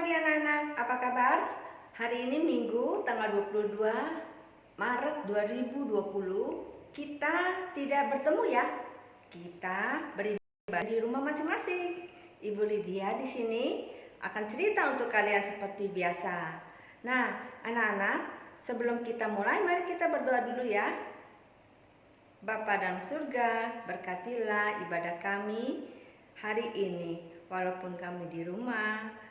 pagi anak-anak, apa kabar? Hari ini Minggu tanggal 22 Maret 2020. Kita tidak bertemu ya. Kita beribadah di rumah masing-masing. Ibu Lydia di sini akan cerita untuk kalian seperti biasa. Nah, anak-anak, sebelum kita mulai, mari kita berdoa dulu ya. Bapa dalam surga, berkatilah ibadah kami hari ini. Walaupun kami di rumah,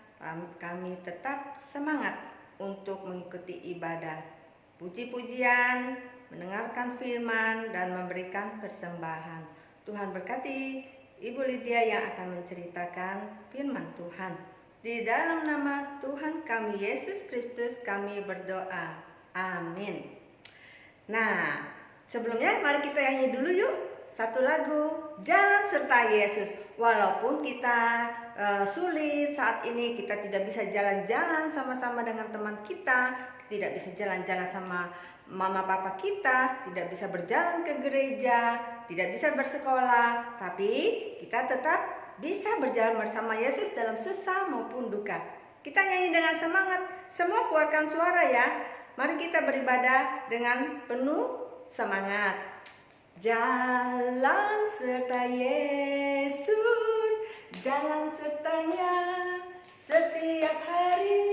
kami tetap semangat untuk mengikuti ibadah, puji-pujian, mendengarkan firman, dan memberikan persembahan. Tuhan berkati Ibu Lydia yang akan menceritakan firman Tuhan. Di dalam nama Tuhan kami Yesus Kristus kami berdoa. Amin. Nah, sebelumnya mari kita nyanyi dulu yuk satu lagu, Jalan Serta Yesus. Walaupun kita sulit saat ini, kita tidak bisa jalan-jalan sama-sama dengan teman kita, tidak bisa jalan-jalan sama mama papa kita, tidak bisa berjalan ke gereja, tidak bisa bersekolah, tapi kita tetap bisa berjalan bersama Yesus dalam susah maupun duka. Kita nyanyi dengan semangat, semua keluarkan suara ya. Mari kita beribadah dengan penuh semangat. Jalan serta Yesus, jalan sertanya setiap hari.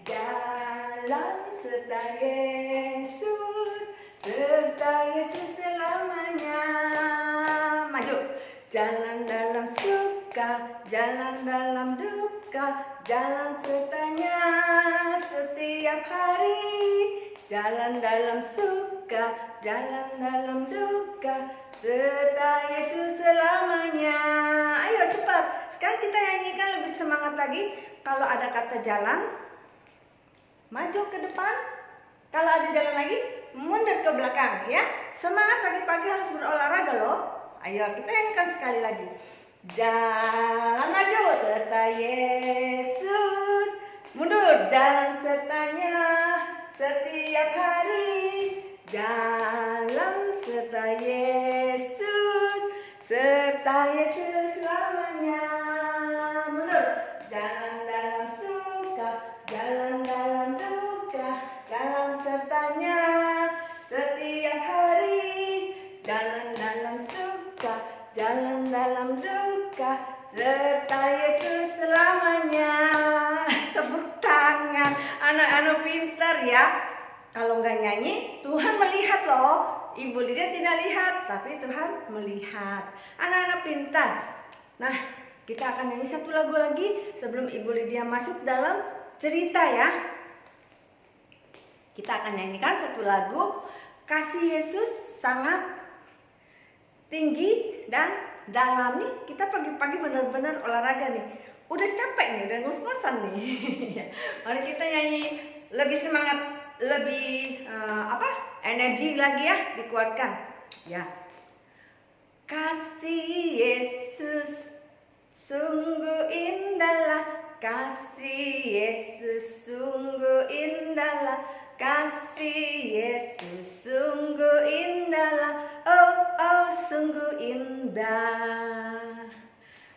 Jalan serta Yesus, serta Yesus selamanya. Maju. Jalan dalam suka, jalan dalam duka, jalan sertanya setiap hari. Jalan dalam suka, jalan dalam duka, serta Yesus selamanya. Ayo cepat, sekarang kita nyanyikan lebih semangat lagi. Kalau ada kata jalan, maju ke depan. Kalau ada jalan lagi, mundur ke belakang ya. Semangat pagi-pagi harus berolahraga loh. Ayo kita nyanyikan sekali lagi. Jalan maju serta Yesus, mundur jalan sertanya setiap hari. Jalan serta Yesus, serta Yesus selamanya. Mundur. Jalan dalam suka, jalan dalam duka, jalan sertanya setiap hari. Jalan dalam suka, jalan dalam duka, serta Yesus selamanya. Tepuk tangan, anak-anak pintar ya. Kalau nggak nyanyi, Tuhan melihat loh. Ibu Lydia tidak lihat, tapi Tuhan melihat. Anak-anak pintar. Nah, kita akan nyanyi satu lagu lagi sebelum Ibu Lydia masuk dalam cerita ya. Kita akan nyanyikan satu lagu, Kasih Yesus Sangat Tinggi dan Dalam. Nih, kita pagi-pagi benar-benar olahraga nih. Udah capek nih, udah ngos-ngosan nih. Mari kita nyanyi lebih semangat, lebih energi lagi ya, dikeluarkan ya. Kasih Yesus sungguh indahlah, kasih Yesus sungguh indahlah, kasih Yesus sungguh indahlah, oh oh sungguh indah.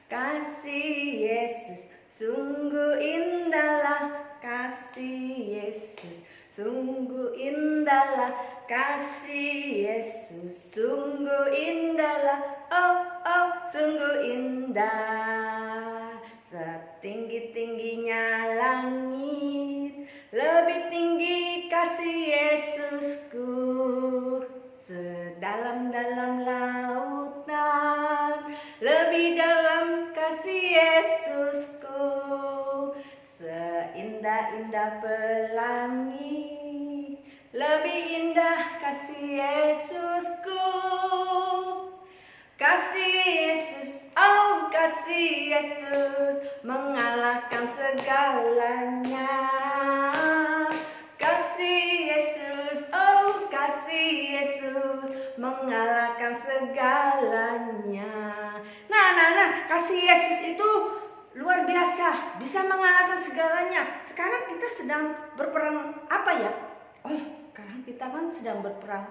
Kasih Yesus sungguh indahlah, kasih Yesus sungguh indahlah, kasih Yesus sungguh indahlah, oh oh sungguh indah. Setinggi-tingginya langit, lebih tinggi kasih Yesusku. Sedalam-dalam lautan, lebih dalam kasih Yesusku. Seindah-indah pelangi, lebih indah kasih Yesusku. Kasih Yesus, oh kasih Yesus, mengalahkan segalanya. Kasih Yesus, oh kasih Yesus, mengalahkan segalanya. Nah, kasih Yesus itu luar biasa, bisa mengalahkan segalanya. Sekarang kita sedang berperang apa ya? Oh, sekarang kita kan sedang berperang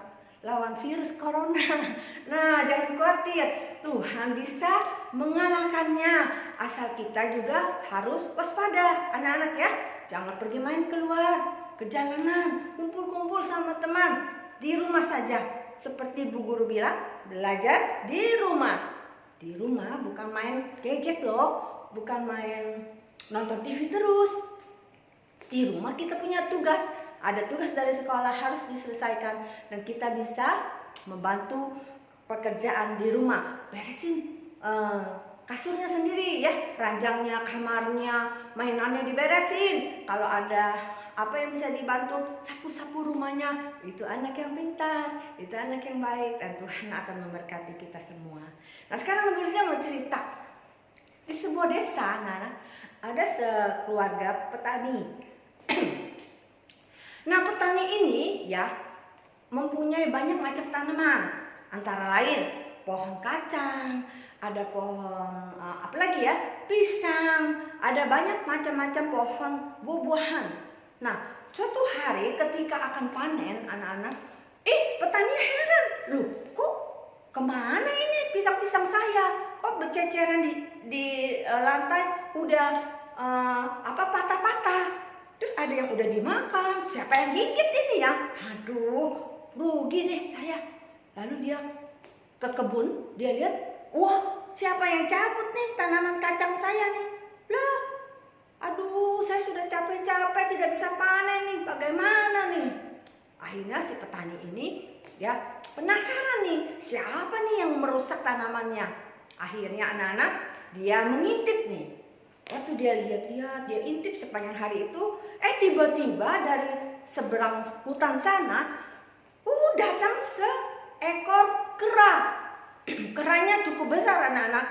lawan virus corona. Nah, jangan khawatir, Tuhan bisa mengalahkannya. Asal kita juga harus waspada, anak-anak ya. Jangan pergi main keluar, ke jalanan, kumpul-kumpul sama teman. Di rumah saja. Seperti Bu Guru bilang, belajar di rumah. Di rumah bukan main gadget loh, bukan main nonton TV terus. Di rumah kita punya tugas. Ada tugas dari sekolah harus diselesaikan dan kita bisa membantu pekerjaan di rumah. Beresin kasurnya sendiri ya, ranjangnya, kamarnya, mainannya diberesin. Kalau ada apa yang bisa dibantu, sapu-sapu rumahnya. Itu anak yang pintar, itu anak yang baik, dan Tuhan akan memberkati kita semua. Nah, sekarang Bunda mau cerita. Di sebuah desa, ada sekeluarga petani. Nah, petani ini ya mempunyai banyak macam tanaman, antara lain pohon kacang, ada pohon apa lagi ya, pisang, ada banyak macam-macam pohon buah-buahan. Nah, suatu hari ketika akan panen anak-anak, petani heran, loh kok kemana ini pisang-pisang saya? Kok berceceran di lantai udah patah-patah? Terus ada yang udah dimakan, siapa yang gigit ini ya? Aduh, rugi deh saya. Lalu dia ke kebun, dia lihat, wah siapa yang cabut nih tanaman kacang saya nih? Lah, aduh saya sudah capek-capek tidak bisa panen nih, bagaimana nih? Akhirnya si petani ini ya penasaran nih, siapa nih yang merusak tanamannya? Akhirnya anak-anak dia mengintip nih. Waktu dia lihat-lihat, dia intip sepanjang hari itu, tiba-tiba dari seberang hutan sana, datang seekor kera. Keranya cukup besar anak-anak.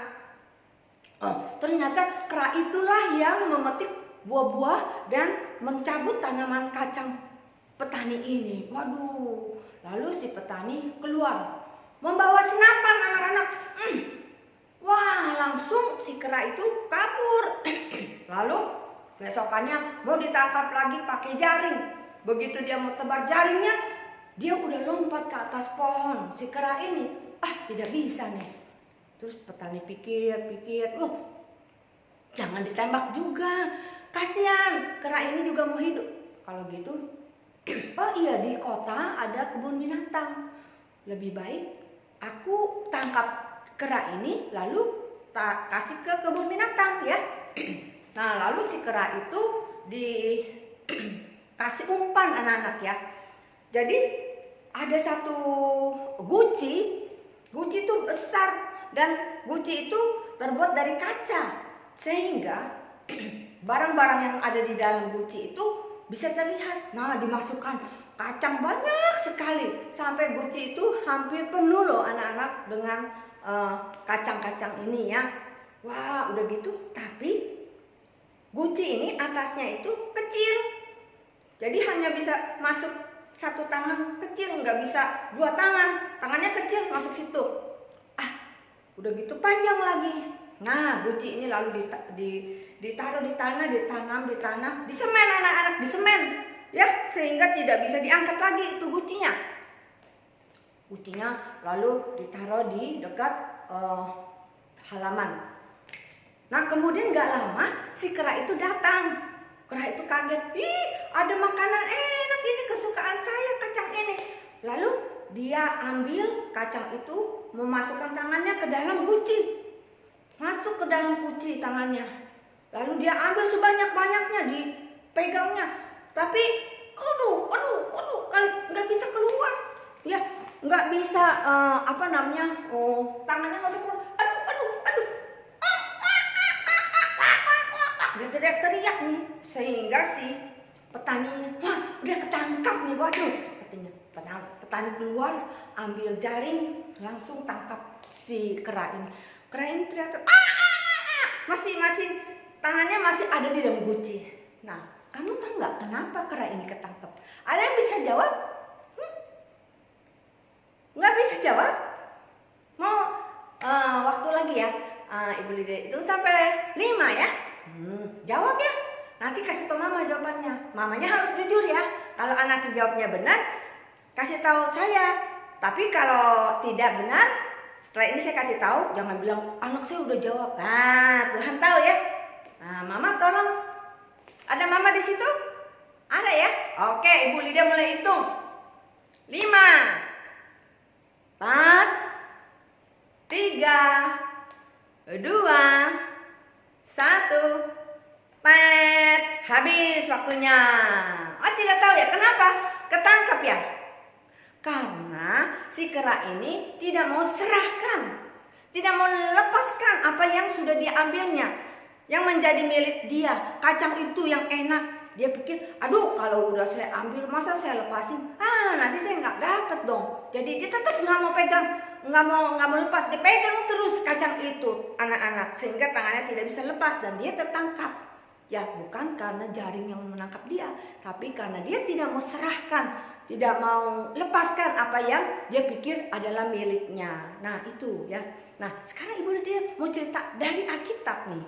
Ternyata kera itulah yang memetik buah-buah dan mencabut tanaman kacang petani ini. Waduh, lalu si petani keluar, membawa senapan anak-anak. Wah, langsung si kera itu kabur. Lalu besokannya mau ditangkap lagi pakai jaring. Begitu dia mau tebar jaringnya, dia udah lompat ke atas pohon. Si kera ini, tidak bisa nih. Terus petani pikir-pikir, loh jangan ditembak juga. Kasihan, kera ini juga mau hidup. Kalau gitu, di kota ada kebun binatang. Lebih baik aku tangkap kera ini lalu kasih ke kebun binatang ya. Nah, lalu si kera itu dikasih umpan anak-anak ya. Jadi ada satu guci itu besar dan guci itu terbuat dari kaca, sehingga barang-barang yang ada di dalam guci itu bisa terlihat. Nah, dimasukkan kacang banyak sekali sampai guci itu hampir penuh loh anak-anak dengan kacang-kacang ini ya. Wah, udah gitu, tapi guci ini atasnya itu kecil, jadi hanya bisa masuk satu tangan kecil, nggak bisa dua tangan, tangannya kecil masuk situ. Udah gitu panjang lagi. Nah, guci ini lalu ditaruh di tanah, ditanam di tanah, disemen anak-anak, disemen ya, sehingga tidak bisa diangkat lagi itu gucinya. Gucinya lalu ditaruh di dekat halaman. Nah, kemudian gak lama si kera itu datang. Kera itu kaget, ada makanan enak ini, kesukaan saya kacang ini. Lalu dia ambil kacang itu, memasukkan tangannya ke dalam guci. Masuk ke dalam guci tangannya. Lalu dia ambil sebanyak-banyaknya, dipegangnya. Tapi aduh, gak bisa keluar. Ya, nggak bisa tangannya nggak bisa keluar. Aduh, dia teriak-teriak nih, sehingga si petaninya, udah ketangkap nih, waduh, katanya petani keluar, ambil jaring, langsung tangkap si kera ini. Kera ini teriak, masih tangannya masih ada di dalam guci. Nah, kamu tahu nggak kenapa kera ini ketangkep? Ada yang bisa jawab? Nggak bisa jawab? Mau waktu lagi ya, Ibu Lydia, itu sampai 5 ya. Jawab ya. Nanti kasih tahu mama jawabannya. Mamanya harus jujur ya. Kalau anaknya jawabnya benar, kasih tahu saya. Tapi kalau tidak benar, setelah ini saya kasih tahu, jangan bilang anak saya udah jawab. Nah, Tuhan tahu ya. Nah, Mama tolong. Ada Mama di situ? Ada ya? Oke, Ibu Lydia mulai hitung. 5, 4, 3, 2, 1. Pet, habis waktunya. Oh, tidak tahu ya kenapa? Ketangkap ya? Karena si kera ini tidak mau serahkan, tidak mau lepaskan apa yang sudah diambilnya, yang menjadi milik dia. Kacang itu yang enak. Dia pikir, aduh kalau udah saya ambil masa saya lepasin? Nanti saya nggak dapat dong. Jadi dia tetap nggak mau pegang, nggak mau lepas. Dia pegang terus kacang itu, anak-anak, sehingga tangannya tidak bisa lepas dan dia tertangkap. Ya, bukan karena jaring yang menangkap dia, tapi karena dia tidak mau serahkan, tidak mau lepaskan apa yang dia pikir adalah miliknya. Nah, itu ya. Nah, sekarang Ibu Lydia mau cerita dari Alkitab nih.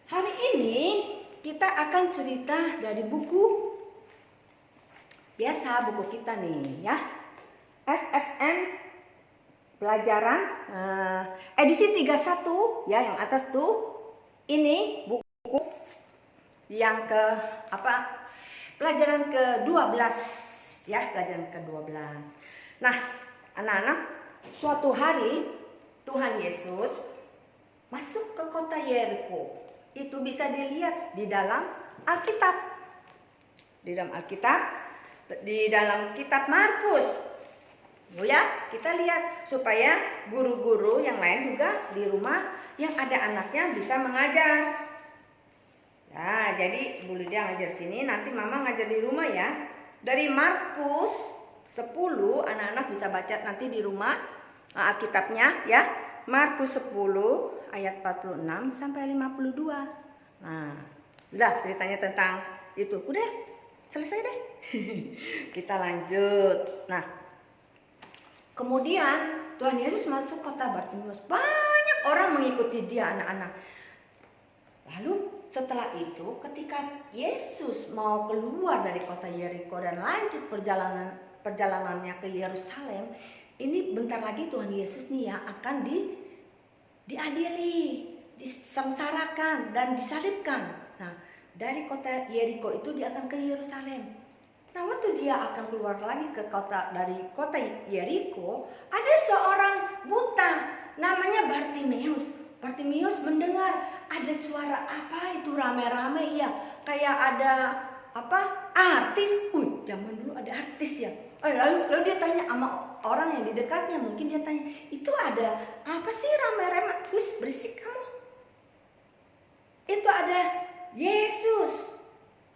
Hari ini kita akan cerita dari buku biasa, buku kita nih ya. SSM pelajaran edisi 31 ya, yang atas tuh. Ini buku yang pelajaran ke-12 ya, pelajaran ke-12. Nah, anak-anak, suatu hari Tuhan Yesus masuk ke kota Yeriko. Itu bisa dilihat di dalam Alkitab. Di dalam kitab Markus. Ya, kita lihat supaya guru-guru yang lain juga di rumah yang ada anaknya bisa mengajar. Ya, jadi Bu Lydia ngajar sini, nanti Mama ngajar di rumah ya. Dari Markus 10, anak-anak bisa baca nanti di rumah Alkitabnya ya. Markus 10 ayat 46 sampai 52. Nah, udah ceritanya tentang itu. Udah, selesai deh. Kita lanjut. Nah, kemudian Tuhan Yesus masuk kota Bartimeus. Banyak orang mengikuti dia, anak-anak. Lalu setelah itu ketika Yesus mau keluar dari kota Yeriko dan lanjut perjalanannya ke Yerusalem, ini bentar lagi Tuhan Yesus nih ya akan diadili, disengsarakan dan disalibkan. Nah, dari kota Yeriko itu dia akan ke Yerusalem. Nah, waktu dia akan keluar lagi dari kota Yeriko, ada seorang buta namanya Bartimeus. Bartimeus mendengar ada suara apa itu rame-rame ya, kayak ada artis. Zaman dulu ada artis ya. Lalu dia tanya sama orang yang di dekatnya, mungkin dia tanya, itu ada apa sih rame-rame? Berisik kamu. Itu ada Yesus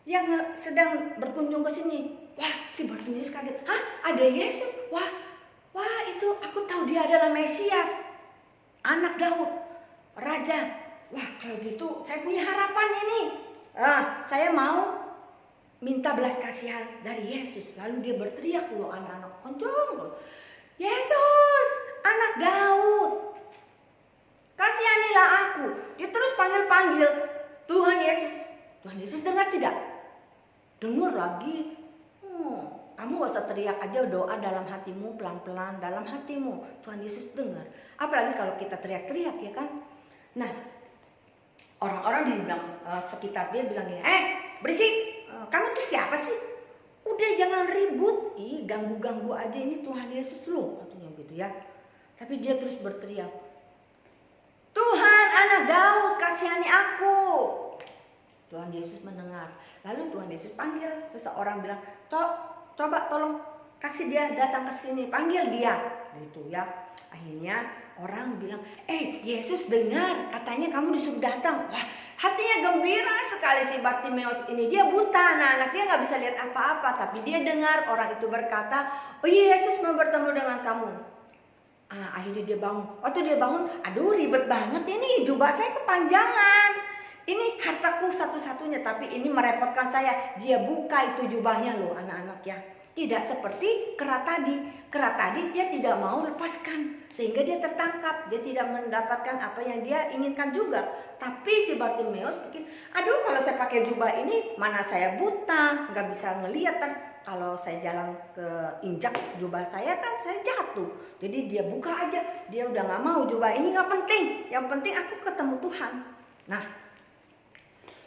yang sedang berkunjung ke sini. Wah, si Bartimeus kaget. Hah, ada Yesus? Wah, itu aku tahu dia adalah Mesias, anak Daud, Raja. Wah, kalau gitu saya punya harapan ini. Saya mau minta belas kasihan dari Yesus. Lalu dia berteriak dulu, anak-anak kencang, Yesus, anak Daud, kasihanilah aku. Dia terus panggil Tuhan Yesus. Tuhan Yesus dengar tidak? Dengar lagi. Kamu gak usah teriak aja, doa dalam hatimu, pelan-pelan dalam hatimu. Tuhan Yesus dengar. Apalagi kalau kita teriak-teriak ya kan. Nah, orang-orang di sekitar dia bilang gini, berisik, kamu tuh siapa sih? Udah jangan ribut, ganggu-ganggu aja, ini Tuhan Yesus loh, katanya gitu ya. Tapi dia terus berteriak, Tuhan anak Daud, kasihani aku. Tuhan Yesus mendengar. Lalu Tuhan Yesus panggil seseorang, bilang, coba tolong kasih dia datang ke sini, panggil dia, gitu ya. Akhirnya orang bilang, Yesus dengar, katanya kamu disuruh datang. Wah, hatinya gembira sekali si Bartimeus ini. Dia buta, anak dia nggak bisa lihat apa-apa, tapi dia dengar orang itu berkata, oh Yesus mau bertemu dengan kamu. Akhirnya dia bangun. Waktu dia bangun, aduh ribet banget ini, jubah saya kepanjangan. Ini hartaku satu-satunya, tapi ini merepotkan saya. Dia buka itu jubahnya loh, anak-anak ya. Tidak seperti kera tadi. Kera tadi dia tidak mau lepaskan, sehingga dia tertangkap. Dia tidak mendapatkan apa yang dia inginkan juga. Tapi si Bartimeus pikir, aduh kalau saya pakai jubah ini, mana saya buta, nggak bisa ngelihat. kalau saya jalan ke injak jubah saya kan saya jatuh. Jadi dia buka aja, dia udah nggak mau, jubah ini nggak penting, yang penting aku ketemu Tuhan. Nah,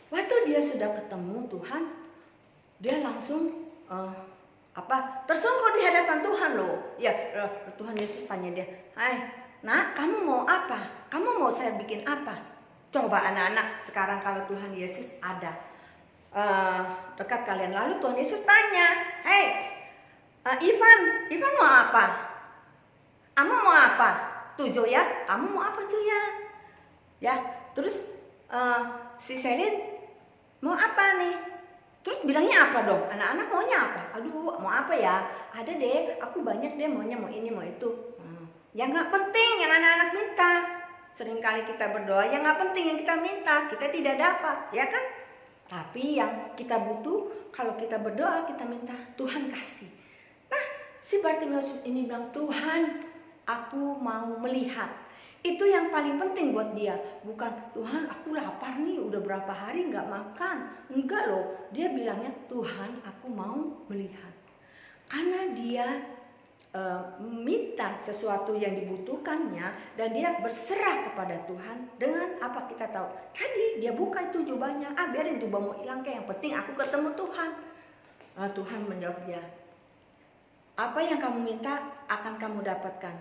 waktu dia sudah ketemu Tuhan, dia langsung tersungkur di hadapan Tuhan loh. Ya, Tuhan Yesus tanya dia, "Hai, nak, kamu mau apa? Kamu mau saya bikin apa?" Coba anak-anak sekarang kalau Tuhan Yesus ada dekat kalian, lalu Tuhan Yesus tanya, "Hei, Ivan mau apa? Kamu mau apa? Tuh Joya, kamu mau apa Joya?" Ya, terus si Selin mau apa nih? Terus bilangnya apa dong? Anak-anak maunya apa? Aduh, mau apa ya? Ada deh, aku banyak deh maunya, mau ini, mau itu. Ya nggak penting yang anak-anak minta. Seringkali kita berdoa, yang nggak penting yang kita minta, kita tidak dapat, ya kan? Tapi yang kita butuh, kalau kita berdoa, kita minta, Tuhan kasih. Nah, si Bartimeus ini bilang, "Tuhan, aku mau melihat." Itu yang paling penting buat dia. Bukan, "Tuhan, aku lapar nih, udah berapa hari nggak makan." Enggak loh, dia bilangnya, "Tuhan, aku mau melihat." Karena dia minta sesuatu yang dibutuhkannya dan dia berserah kepada Tuhan. Dengan apa kita tahu? Tadi dia buka itu jubahnya, biarin jubah mau hilang kayak, yang penting aku ketemu Tuhan. Tuhan menjawab dia, "Apa yang kamu minta akan kamu dapatkan.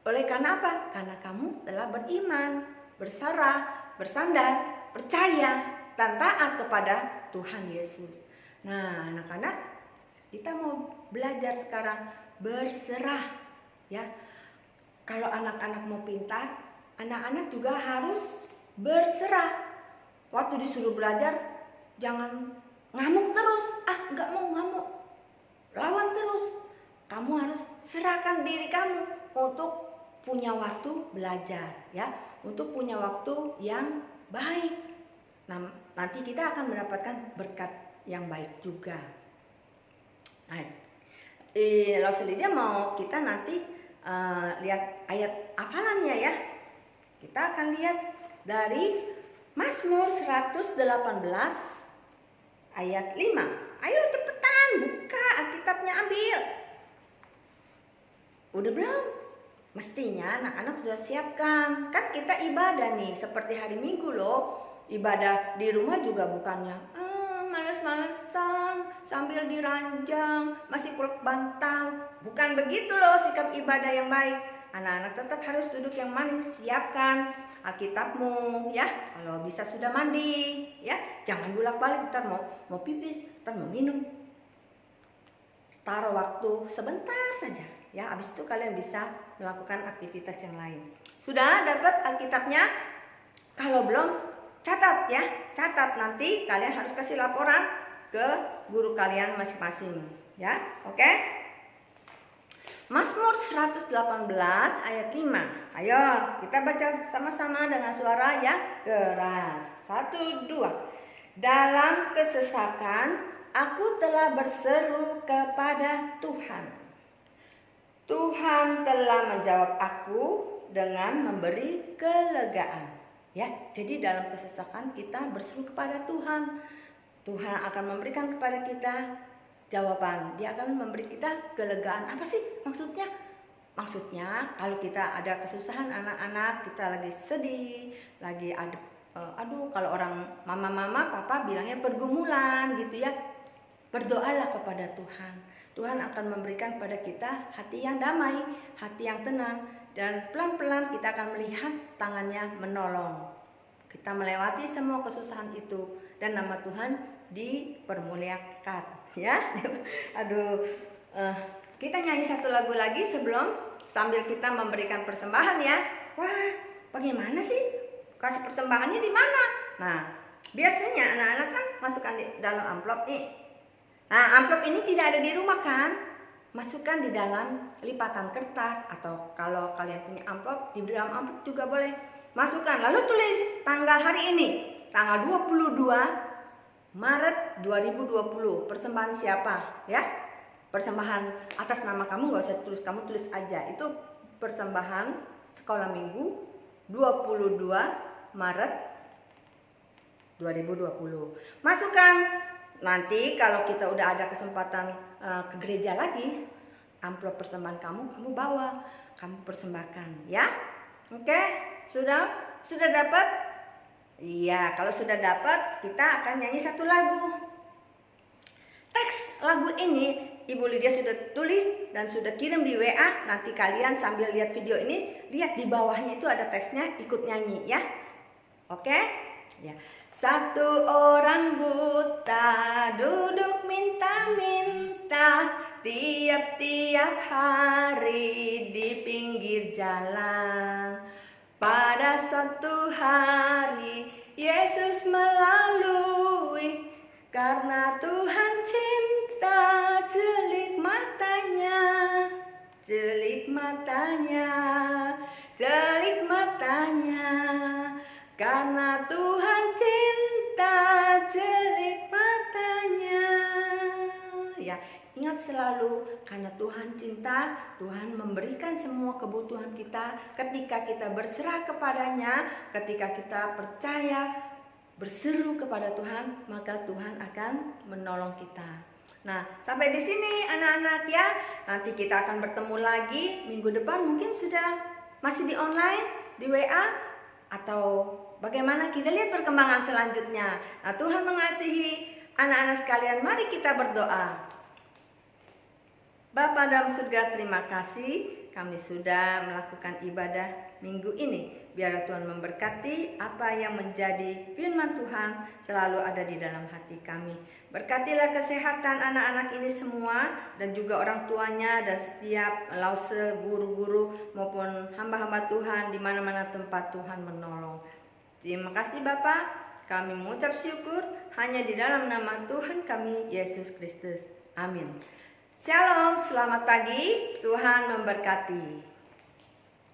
Oleh karena apa? Karena kamu telah beriman, berserah, bersandar, percaya, dan taat kepada Tuhan Yesus." Nah, anak-anak, kita mau belajar sekarang berserah, ya. Kalau anak-anak mau pintar, anak-anak juga harus berserah. Waktu disuruh belajar, jangan ngamuk terus. Nggak mau ngamuk, lawan terus. Kamu harus serahkan diri kamu untuk punya waktu belajar, ya, untuk punya waktu yang baik. Nah, nanti kita akan mendapatkan berkat yang baik juga. Nah, Roselia mau kita nanti lihat ayat hafalannya ya. Kita akan lihat dari Mazmur 118 ayat 5. Ayo cepetan buka Alkitabnya, ambil. Udah belum? Mestinya anak-anak sudah siapkan. Kan kita ibadah nih, seperti hari Minggu loh. Ibadah di rumah juga bukannya males-malesan sambil diranjang, masih peluk bantal. Bukan begitu loh sikap ibadah yang baik. Anak-anak tetap harus duduk yang manis, siapkan Alkitabmu ya. Kalau bisa sudah mandi ya. Jangan bolak-balik, ntar mau pipis, ntar mau minum. Taruh waktu sebentar saja ya. Habis itu kalian bisa melakukan aktivitas yang lain. Sudah dapat Alkitabnya? Kalau belum, catat ya, catat, nanti kalian harus kasih laporan ke guru kalian masing-masing ya. Oke? Mazmur 118 ayat 5. Ayo kita baca sama-sama dengan suara yang keras. 1, 2. Dalam kesesakan aku telah berseru kepada Tuhan. Tuhan telah menjawab aku dengan memberi kelegaan. Ya, jadi dalam kesesakan kita berseru kepada Tuhan. Tuhan akan memberikan kepada kita jawaban. Dia akan memberi kita kelegaan. Apa sih maksudnya? Maksudnya kalau kita ada kesusahan anak-anak, kita lagi sedih, lagi ada kalau orang mama, papa bilangnya pergumulan gitu ya. Berdoalah kepada Tuhan. Tuhan akan memberikan pada kita hati yang damai, hati yang tenang, dan pelan-pelan kita akan melihat tangannya menolong. Kita melewati semua kesusahan itu dan nama Tuhan dipermuliakan ya. Aduh, kita nyanyi satu lagu lagi sambil kita memberikan persembahan ya. Wah, bagaimana sih kasih persembahannya di mana? Nah, biasanya anak-anak kan masukkan di dalam amplop nih. Nah, amplop ini tidak ada di rumah kan? Masukkan di dalam lipatan kertas, atau kalau kalian punya amplop, di dalam amplop juga boleh. Masukkan, lalu tulis tanggal hari ini, tanggal 22 Maret 2020. Persembahan siapa? Ya, persembahan atas nama kamu, gak usah tulis, kamu tulis aja. Itu persembahan sekolah minggu 22 Maret 2020. Masukkan Nanti kalau kita udah ada kesempatan ke gereja lagi, amplop persembahan kamu bawa, kamu persembahkan ya. Oke, sudah dapat? Iya, kalau sudah dapat kita akan nyanyi satu lagu. Teks lagu ini Ibu Lydia sudah tulis dan sudah kirim di WA. Nanti kalian sambil lihat video ini, lihat di bawahnya itu ada teksnya, ikut nyanyi ya. Oke? Ya. Satu orang buta duduk minta-minta tiap-tiap hari di pinggir jalan. Pada suatu hari Yesus melalui, karena Tuhan cinta, celik matanya, celik matanya, celik matanya. Karena Tuhan cinta, celik matanya. Ya, ingat selalu, karena Tuhan cinta, Tuhan memberikan semua kebutuhan kita. Ketika kita berserah kepadanya, ketika kita percaya, berseru kepada Tuhan, maka Tuhan akan menolong kita. Nah, sampai di sini anak-anak ya. Nanti kita akan bertemu lagi minggu depan, mungkin sudah masih di online, di WA, atau bagaimana, kita lihat perkembangan selanjutnya. Nah, Tuhan mengasihi anak-anak sekalian, mari kita berdoa. Bapa dalam surga, terima kasih kami sudah melakukan ibadah minggu ini. Biarlah Tuhan memberkati apa yang menjadi firman Tuhan selalu ada di dalam hati kami. Berkatilah kesehatan anak-anak ini semua dan juga orang tuanya dan setiap lause, guru-guru maupun hamba-hamba Tuhan di mana-mana tempat Tuhan menolong. Terima kasih Bapa, kami mengucap syukur hanya di dalam nama Tuhan kami Yesus Kristus. Amin. Shalom, selamat pagi, Tuhan memberkati.